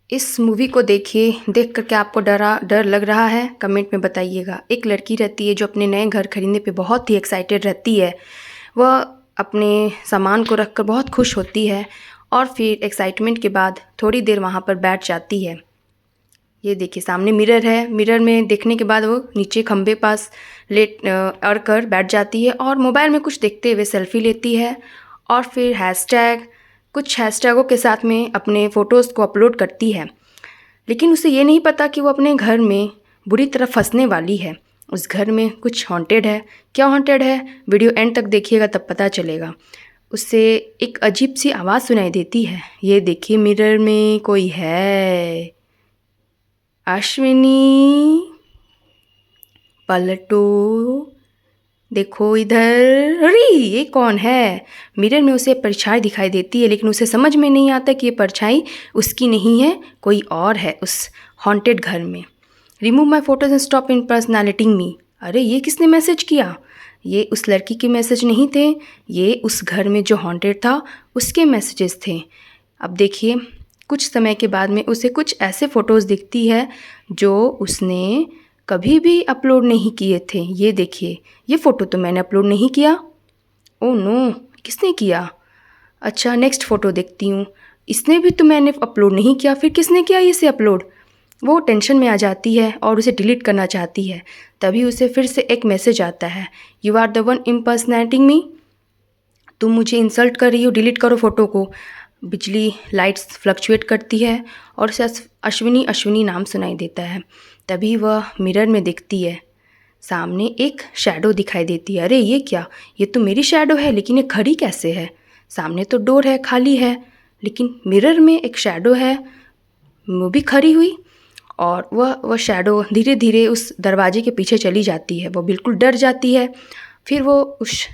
इस मूवी को देखिए, देख कर के आपको डर लग रहा है? कमेंट में बताइएगा। एक लड़की रहती है जो अपने नए घर खरीदने पे बहुत ही एक्साइटेड रहती है। वह अपने सामान को रख कर बहुत खुश होती है और फिर एक्साइटमेंट के बाद थोड़ी देर वहाँ पर बैठ जाती है। ये देखिए सामने मिरर है। मिरर में देखने के बाद वो नीचे खंबे पास अड़ कर बैठ जाती है और मोबाइल में कुछ देखते हुए सेल्फी लेती है और फिर कुछ हैशटैगों के साथ में अपने फ़ोटोज़ को अपलोड करती है। लेकिन उसे ये नहीं पता कि वो अपने घर में बुरी तरह फंसने वाली है। उस घर में कुछ हॉन्टेड है। क्या हॉन्टेड है? वीडियो एंड तक देखिएगा तब पता चलेगा। उससे एक अजीब सी आवाज़ सुनाई देती है। ये देखिए मिरर में कोई है। अश्विनी, पलटो, देखो इधर। अरे ये कौन है? मिरर में उसे परछाई दिखाई देती है लेकिन उसे समझ में नहीं आता कि ये परछाई उसकी नहीं है, कोई और है उस हॉन्टेड घर में। Remove my photos and stop impersonating me. अरे ये किसने मैसेज किया? ये उस लड़की के मैसेज नहीं थे, ये उस घर में जो हॉन्टेड था उसके मैसेजेस थे। अब देखिए कुछ समय के बाद में उसे कुछ ऐसे फ़ोटोज़ दिखती है जो उसने कभी भी अपलोड नहीं किए थे। ये देखिए, ये फ़ोटो तो मैंने अपलोड नहीं किया। ओह नो, किसने किया? अच्छा नेक्स्ट फ़ोटो देखती हूँ। इसने भी तो मैंने अपलोड नहीं किया, फिर किसने किया इसे अपलोड? वो टेंशन में आ जाती है और उसे डिलीट करना चाहती है। तभी उसे फिर से एक मैसेज आता है, you are the one impersonating me. तुम मुझे इंसल्ट कर रही हो, डिलीट करो फ़ोटो को। बिजली लाइट्स फ्लक्चुएट करती है और उसे अश्विनी अश्विनी नाम सुनाई देता है। तभी वह मिरर में देखती है, सामने एक शैडो दिखाई देती है। अरे ये क्या? ये तो मेरी शैडो है, लेकिन ये खड़ी कैसे है? सामने तो डोर है, खाली है, लेकिन मिरर में एक शैडो है, वो भी खड़ी हुई। और वह शैडो धीरे धीरे उस दरवाजे के पीछे चली जाती है। वो बिल्कुल डर जाती है। फिर वो उस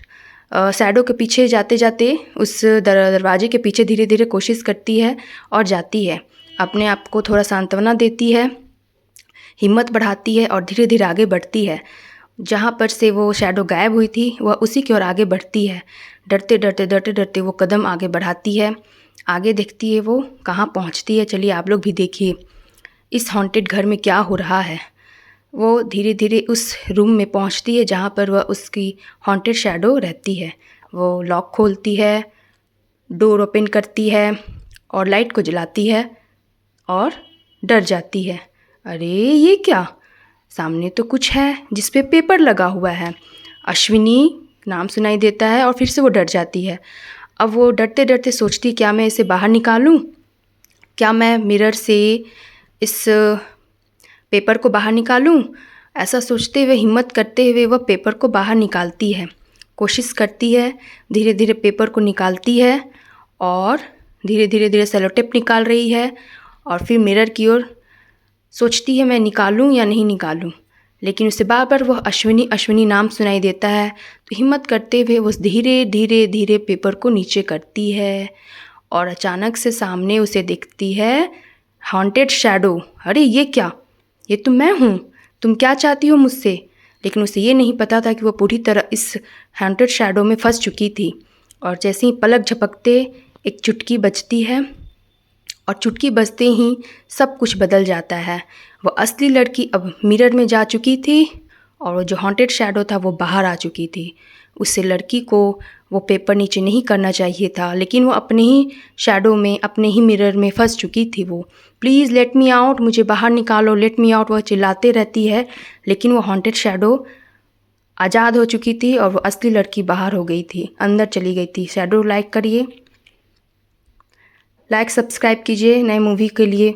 शैडो के पीछे जाते जाते उस दरवाजे के पीछे धीरे धीरे कोशिश करती है और जाती है। अपने आप को थोड़ा सांत्वना देती है, हिम्मत बढ़ाती है और धीरे धीरे आगे बढ़ती है। जहाँ पर से वो शैडो गायब हुई थी वह उसी की ओर आगे बढ़ती है। डरते डरते डरते डरते वो कदम आगे बढ़ाती है। आगे देखती है वो कहाँ पहुँचती है। चलिए आप लोग भी देखिए इस हॉन्टेड घर में क्या हो रहा है। वो धीरे धीरे उस रूम में पहुंचती है जहाँ पर वह उसकी हॉन्टेड शैडो रहती है। वो लॉक खोलती है, डोर ओपन करती है और लाइट को जलाती है और डर जाती है। अरे ये क्या? सामने तो कुछ है जिस पे पेपर लगा हुआ है। अश्विनी नाम सुनाई देता है और फिर से वो डर जाती है। अब वो डरते डरते सोचती, क्या मैं इसे बाहर निकालूं? क्या मैं मिरर से इस पेपर को बाहर निकालूं? ऐसा सोचते हुए हिम्मत करते हुए वह पेपर को बाहर निकालती है, कोशिश करती है, धीरे धीरे पेपर को निकालती है और धीरे धीरे धीरे सेलो टेप निकाल रही है और फिर मिरर की ओर सोचती है मैं निकालूं या नहीं निकालूं। लेकिन उसे बार बार वह अश्विनी अश्विनी नाम सुनाई देता है। तो हिम्मत करते हुए वो धीरे धीरे धीरे पेपर को नीचे करती है और अचानक से सामने उसे दिखती है हॉन्टेड शैडो। अरे ये क्या? ये तो मैं हूँ, तुम क्या चाहती हो मुझसे? लेकिन उसे ये नहीं पता था कि वो पूरी तरह इस हॉन्टेड शैडो में फंस चुकी थी। और जैसे ही पलक झपकते एक चुटकी बजती है और चुटकी बजते ही सब कुछ बदल जाता है। वो असली लड़की अब मिरर में जा चुकी थी और वो जो हॉन्टेड शैडो था वो बाहर आ चुकी थी। उससे लड़की को वो पेपर नीचे नहीं करना चाहिए था, लेकिन वो अपने ही शैडो में, अपने ही मिरर में फंस चुकी थी। वो प्लीज़ लेट मी आउट, मुझे बाहर निकालो, लेट मी आउट, वह चिल्लाते रहती है। लेकिन वो हॉन्टेड शैडो आज़ाद हो चुकी थी और वो असली लड़की बाहर हो गई थी, अंदर चली गई थी। शैडो लाइक करिए, लाइक सब्सक्राइब कीजिए नए मूवी के लिए।